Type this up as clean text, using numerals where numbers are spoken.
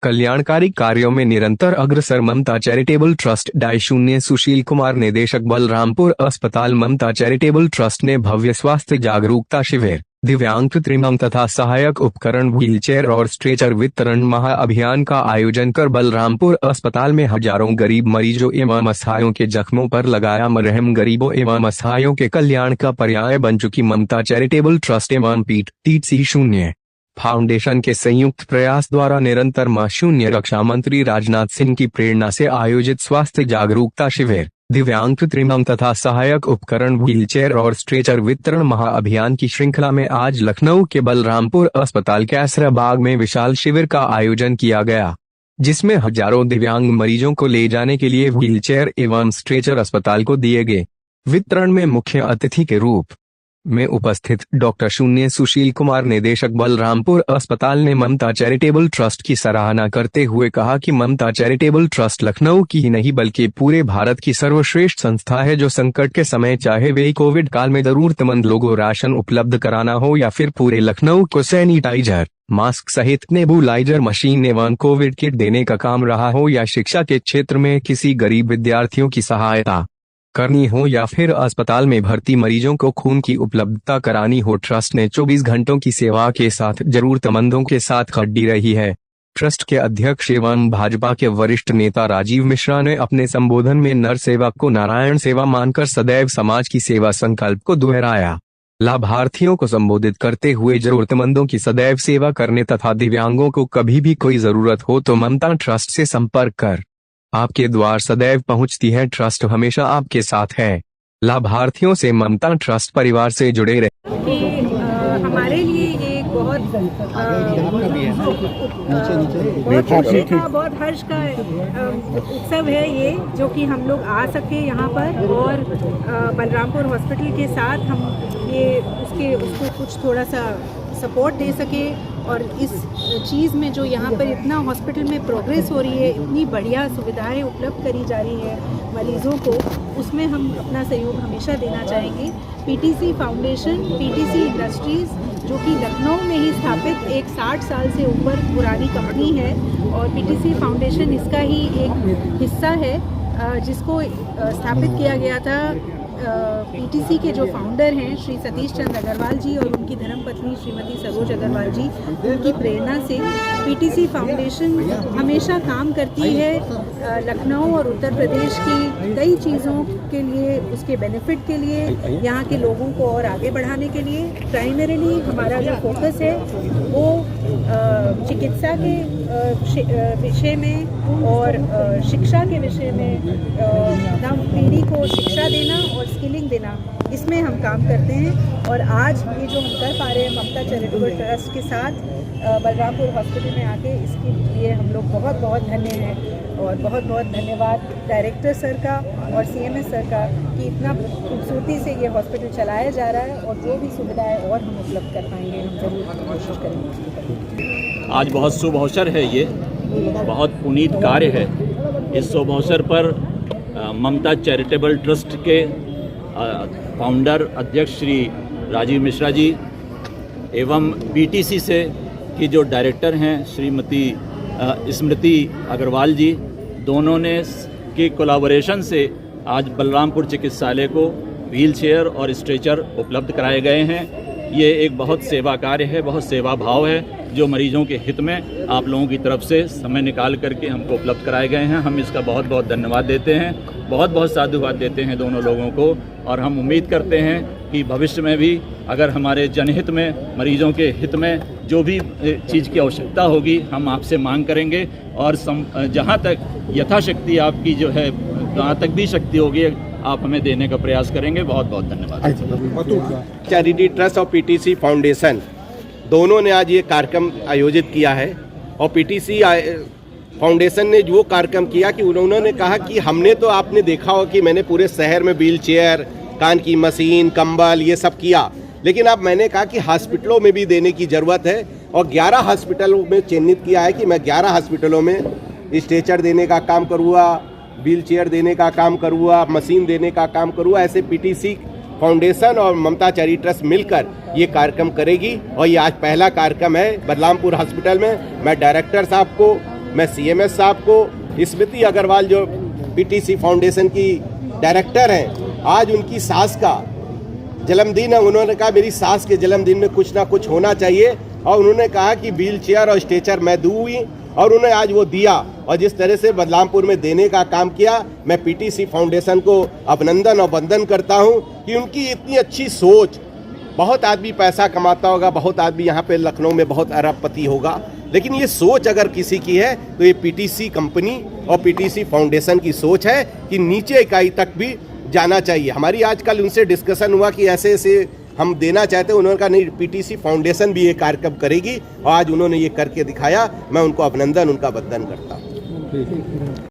कल्याणकारी कार्यों में निरंतर अग्रसर ममता चैरिटेबल ट्रस्ट 0 सुशील कुमार निदेशक बलरामपुर अस्पताल। ममता चैरिटेबल ट्रस्ट ने भव्य स्वास्थ्य जागरूकता शिविर, दिव्यांग कृत्रिम तथा सहायक उपकरण, व्हीलचेयर और स्ट्रेचर वितरण महाअभियान का आयोजन कर बलरामपुर अस्पताल में हजारों गरीब मरीजों एवं असहायों के जख्मों पर लगाया मरहम। गरीबों एवं असहायों के कल्याण का पर्याय बन चुकी ममता चैरिटेबल ट्रस्ट एवं PTC0 फाउंडेशन के संयुक्त प्रयास द्वारा निरंतर मां शून्य रक्षा मंत्री राजनाथ सिंह की प्रेरणा से आयोजित स्वास्थ्य जागरूकता शिविर, दिव्यांग कृत्रिम तथा सहायक उपकरण, व्हीलचेयर और स्ट्रेचर वितरण महाअभियान की श्रृंखला में आज लखनऊ के बलरामपुर अस्पताल कैसराबाग में विशाल शिविर का आयोजन किया गया, जिसमें हजारों दिव्यांग मरीजों को ले जाने के लिए व्हीलचेयर एवं स्ट्रेचर अस्पताल को दिए गए। वितरण में मुख्य अतिथि के रूप में उपस्थित डॉक्टर 0 सुशील कुमार निदेशक बलरामपुर अस्पताल ने ममता चैरिटेबल ट्रस्ट की सराहना करते हुए कहा कि ममता चैरिटेबल ट्रस्ट लखनऊ की ही नहीं बल्कि पूरे भारत की सर्वश्रेष्ठ संस्था है, जो संकट के समय चाहे वे कोविड काल में जरूरतमंद लोगों राशन उपलब्ध कराना हो या फिर पूरे लखनऊ को सैनिटाइजर, मास्क सहित नेबुलाइजर मशीन एवं कोविड किट देने का काम रहा हो, या शिक्षा के क्षेत्र में किसी गरीब विद्यार्थियों की सहायता करनी हो, या फिर अस्पताल में भर्ती मरीजों को खून की उपलब्धता करानी हो, ट्रस्ट ने 24 घंटों की सेवा के साथ जरूरतमंदों के साथ खड़ी रही है। ट्रस्ट के अध्यक्ष एवं भाजपा के वरिष्ठ नेता राजीव मिश्रा ने अपने संबोधन में नर सेवा को नारायण सेवा मानकर सदैव समाज की सेवा संकल्प को दोहराया। लाभार्थियों को संबोधित करते हुए जरूरतमंदों की सदैव सेवा करने तथा दिव्यांगों को कभी भी कोई जरूरत हो तो ममता ट्रस्ट से संपर्क कर आपके द्वार सदैव पहुंचती है। ट्रस्ट हमेशा आपके साथ है। लाभार्थियों से ममता ट्रस्ट परिवार से जुड़े रहे। हमारे लिए ये बहुत खुशी का, बहुत हर्ष का उत्सव है ये, जो कि हम लोग आ सके यहाँ पर और बलरामपुर हॉस्पिटल के साथ हम ये उसको कुछ थोड़ा सा सपोर्ट दे सके। और इस चीज़ में जो यहाँ पर इतना हॉस्पिटल में प्रोग्रेस हो रही है, इतनी बढ़िया सुविधाएं उपलब्ध करी जा रही है मरीज़ों को, उसमें हम अपना सहयोग हमेशा देना चाहेंगे। PTC फाउंडेशन, PTC इंडस्ट्रीज़, जो कि लखनऊ में ही स्थापित एक 60 साल से ऊपर पुरानी कंपनी है, और PTC फाउंडेशन इसका ही एक हिस्सा है, जिसको स्थापित किया गया था PTC के जो फाउंडर हैं श्री सतीश चंद्र अग्रवाल जी और उनकी धर्मपत्नी श्रीमती सरोज अग्रवाल जी, उनकी प्रेरणा से PTC फाउंडेशन हमेशा काम करती है लखनऊ और उत्तर प्रदेश की कई चीज़ों के लिए, उसके बेनिफिट के लिए, यहाँ के लोगों को और आगे बढ़ाने के लिए। प्राइमरीली हमारा जो फोकस है वो चिकित्सा के विषय में और शिक्षा के विषय में, नव पीढ़ी को शिक्षा देना और स्किलिंग देना, इसमें हम काम करते हैं। और आज ये जो हम कर पा रहे हैं ममता चैरिटेबल ट्रस्ट के साथ बलरामपुर हॉस्पिटल में आके, इसके लिए हम लोग बहुत बहुत धन्य हैं। और बहुत बहुत धन्यवाद डायरेक्टर सर का और CMS सर का कि इतना खूबसूरती से ये हॉस्पिटल चलाया जा रहा है, और जो भी सुविधाएं और हम उपलब्ध कर पाएंगे हम जरूर कोशिश करेंगे। आज बहुत शुभ अवसर है, ये बहुत पुनीत कार्य है। इस शुभ अवसर पर ममता चैरिटेबल ट्रस्ट के फाउंडर अध्यक्ष श्री राजीव मिश्रा जी एवं PTC से की जो डायरेक्टर हैं श्रीमती स्मृति अग्रवाल जी, दोनों ने के कोलैबोरेशन से आज बलरामपुर चिकित्सालय को व्हीलचेयर और स्ट्रेचर उपलब्ध कराए गए हैं। ये एक बहुत सेवा कार्य है, बहुत सेवा भाव है, जो मरीजों के हित में आप लोगों की तरफ से समय निकाल करके हमको उपलब्ध कराए गए हैं। हम इसका बहुत बहुत धन्यवाद देते हैं, बहुत बहुत साधुवाद देते हैं दोनों लोगों को। और हम उम्मीद करते हैं कि भविष्य में भी अगर हमारे जनहित में, मरीजों के हित में जो भी चीज़ की आवश्यकता होगी, हम आपसे मांग करेंगे। और जहाँ तक यथाशक्ति आपकी जो है, जहाँ तक भी शक्ति होगी, आप हमें देने का प्रयास करेंगे। बहुत बहुत धन्यवाद। चैरिटी ट्रस्ट और PTC फाउंडेशन दोनों ने आज ये कार्यक्रम आयोजित किया है। और PTC फाउंडेशन ने जो कार्यक्रम किया कि उन्होंने कहा कि हमने तो, आपने देखा हो कि मैंने पूरे शहर में व्हील चेयर, कान की मशीन, कंबल, ये सब किया, लेकिन अब मैंने कहा कि हॉस्पिटलों में भी देने की ज़रूरत है। और 11 हॉस्पिटलों में चिन्हित किया है कि मैं 11 हॉस्पिटलों में स्ट्रेचर देने का काम करूँगा, व्हील चेयर देने का काम करूँगा, मशीन देने का काम करूँगा। ऐसे PTC फाउंडेशन और ममता चैरिटी ट्रस्ट मिलकर ये कार्यक्रम करेगी। और ये आज पहला कार्यक्रम है बलरामपुर हॉस्पिटल में। मैं डायरेक्टर साहब को मैं CMS साहब को, स्मृति अग्रवाल जो PTC फाउंडेशन की डायरेक्टर हैं, आज उनकी सास का जन्मदिन है, उन्होंने कहा मेरी सास के जन्मदिन में कुछ ना कुछ होना चाहिए, और उन्होंने कहा कि व्हील चेयर और स्ट्रेचर मैं दूँगी, और उन्हें आज वो दिया। और जिस तरह से बलरामपुर में देने का काम किया, मैं PTC फाउंडेशन को अभिनंदन और वंदन करता हूं कि उनकी इतनी अच्छी सोच। बहुत आदमी पैसा कमाता होगा, बहुत आदमी यहाँ पे लखनऊ में बहुत अरबपति होगा, लेकिन ये सोच अगर किसी की है तो ये PTC कंपनी और PTC फाउंडेशन की सोच है कि नीचे इकाई तक भी जाना चाहिए। हमारी आजकल उनसे डिस्कशन हुआ कि ऐसे ऐसे हम देना चाहते हैं, उन्होंने कहा नहीं, PTC फाउंडेशन भी ये कार्यक्रम करेगी, और आज उन्होंने ये करके दिखाया। मैं उनको अभिनंदन, उनका वंदन करता हूँ।